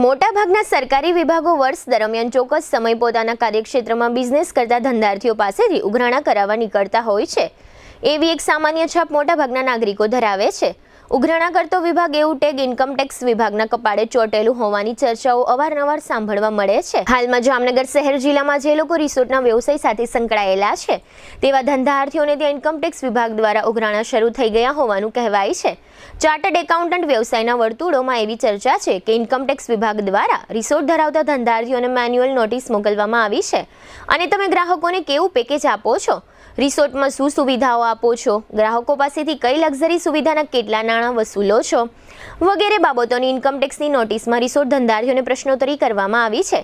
મોટાભાગના સરકારી વિભાગો વર્ષ દરમિયાન ચોક્કસ સમય પોતાના કાર્યક્ષેત્રમાં બિઝનેસ કરતા ધંધાર્થીઓ પાસેથી ઉઘરાણા કરાવવા નીકળતા હોય છે. એવી એક સામાન્ય છાપ મોટાભાગના નાગરિકો ધરાવે છે. ઉઘરાણા કરતો વિભાગ એવું ટેગ ઇન્કમટેક્સ વિભાગના કપાળે ચોંટેલું હોવાની ચર્ચાઓ અવારનવાર સાંભળવા મળે છે. હાલમાં જામનગર શહેર જિલ્લામાં જે લોકો રિસોર્ટના વ્યવસાય સાથે સંકળાયેલા છે તેવા ધંધાર્થીઓને ત્યાં ઇન્કમટેક્સ વિભાગ દ્વારા ઉઘરાણા શરૂ થઈ ગયા હોવાનું કહેવાય છે. ચાર્ટર્ડ એકાઉન્ટન્ટ વ્યવસાયના વર્તુળોમાં એવી ચર્ચા છે કે ઇન્કમટેક્સ વિભાગ દ્વારા રિસોર્ટ ધરાવતા ધંધાર્થીઓને મેન્યુઅલ નોટિસ મોકલવામાં આવી છે અને તમે ગ્રાહકોને કેવું પેકેજ આપો છો, રિસોર્ટમાં શું સુવિધાઓ આપો છો, ગ્રાહકો પાસેથી કઈ લક્ઝરી સુવિધાના કેટલા નાણાં વસૂલો છો વગેરે બાબતોની ઇન્કમટેક્સની નોટિસમાં રિસોર્ટ ધંધાર્થીઓને પ્રશ્નોત્તરી કરવામાં આવી છે.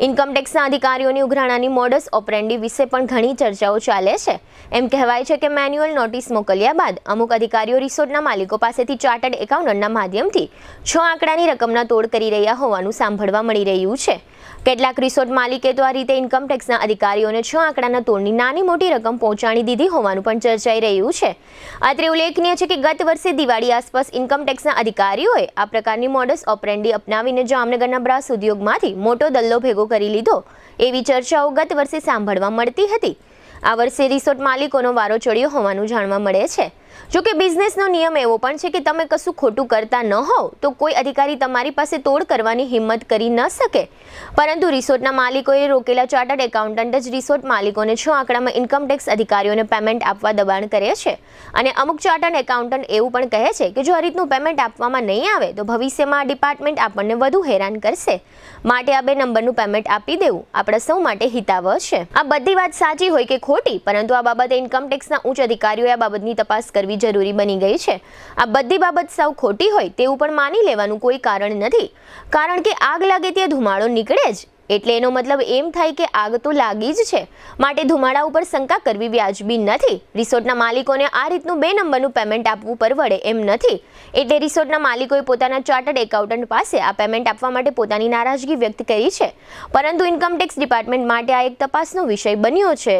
ઇન્કમટેક્સના અધિકારીઓની ઉઘરાણાની મોડસ ઓપરેન્ડી વિશે પણ ઘણી ચર્ચાઓ ચાલે છે. એમ કહેવાય છે કે મેન્યુઅલ નોટિસ મોકલ્યા બાદ અમુક અધિકારીઓ રિસોર્ટના માલિકો પાસેથી ચાર્ટર્ડ એકાઉન્ટન્ટના માધ્યમથી 6 આંકડાની રકમના તોડ કરી રહ્યા હોવાનું સાંભળવા મળી રહ્યું છે. કેટલાક રિસોર્ટ માલિકે તો આ રીતે ઇન્કમટેક્સના અધિકારીઓને 6 આંકડાના તોડની નાની મોટી રકમ પહોંચાડી દીધી હોવાનું પણ ચર્ચાઈ રહ્યું છે. અત્રે ઉલ્લેખનીય છે કે ગત વર્ષે દિવાળી આસપાસ ઇન્કમટેક્સના અધિકારીઓએ આ પ્રકારની મોડસ ઓપરેન્ડી અપનાવીને જામનગરના બ્રાસ ઉદ્યોગમાંથી મોટો દલ્લો ભેગો કરી લીધો એવી ચર્ચાઓ ગત વર્ષે સાંભળવા મળતી હતી. આ વર્ષે રિસોર્ટ માલિકોનો વારો ચડ્યો હોવાનું જાણવા મળે છે. જો કે બિઝનેસનો નિયમ એવો પણ છે કે તમે કશું ખોટું કરતા ન હોવ તો કોઈ અધિકારી તમારી પાસે તોડ કરવાની હિંમત કરી ન શકે. પરંતુ રિસોર્ટના માલિકોએ રોકેલા ચાર્ટર્ડ એકાઉન્ટન્ટ જ રિસોર્ટ માલિકોને 6 આંકડામાં ઇન્કમટેક્સ અધિકારીઓને પેમેન્ટ આપવા દબાણ કરે છે અને અમુક ચાર્ટર્ડ એકાઉન્ટન્ટ એવું પણ કહે છે કે જો આ રીતનું પેમેન્ટ આપવામાં નહીં આવે તો ભવિષ્યમાં આ ડિપાર્ટમેન્ટ આપણને વધુ હેરાન કરશે, માટે આ 2 નંબરનું પેમેન્ટ આપી દેવું આપણા સૌ માટે હિતાવહ છે. આ બધી વાત સાચી હોય કે ખોટી, પરંતુ આ બાબતે ઇન્કમટેક્સના ઉચ્ચ અધિકારીઓએ આ બાબતની તપાસ કરવી જરૂરી બની ગઈ છે. આ બધી બાબત સાવ ખોટી હોય તેવું પણ માની લેવાનું કોઈ કારણ નથી, કારણ કે આગ લાગે ત્યાં ધુમાડો નીકળે જ, એટલે એનો મતલબ એમ થાય કે આગ તો લાગી જ છે, માટે ધુમાડા ઉપર શંકા કરવી વ્યાજબી નથી. રિસોર્ટના માલિકોને આ રીતનું 2 નંબરનું પેમેન્ટ આપવું પરવડે એમ નથી, એટલે રિસોર્ટના માલિકોએ પોતાના ચાર્ટર્ડ એકાઉન્ટન્ટ પાસે આ પેમેન્ટ આપવા માટે પોતાની નારાજગી વ્યક્ત કરી છે. પરંતુ ઇન્કમટેક્સ ડિપાર્ટમેન્ટ માટે આ એક તપાસનો વિષય બન્યો છે.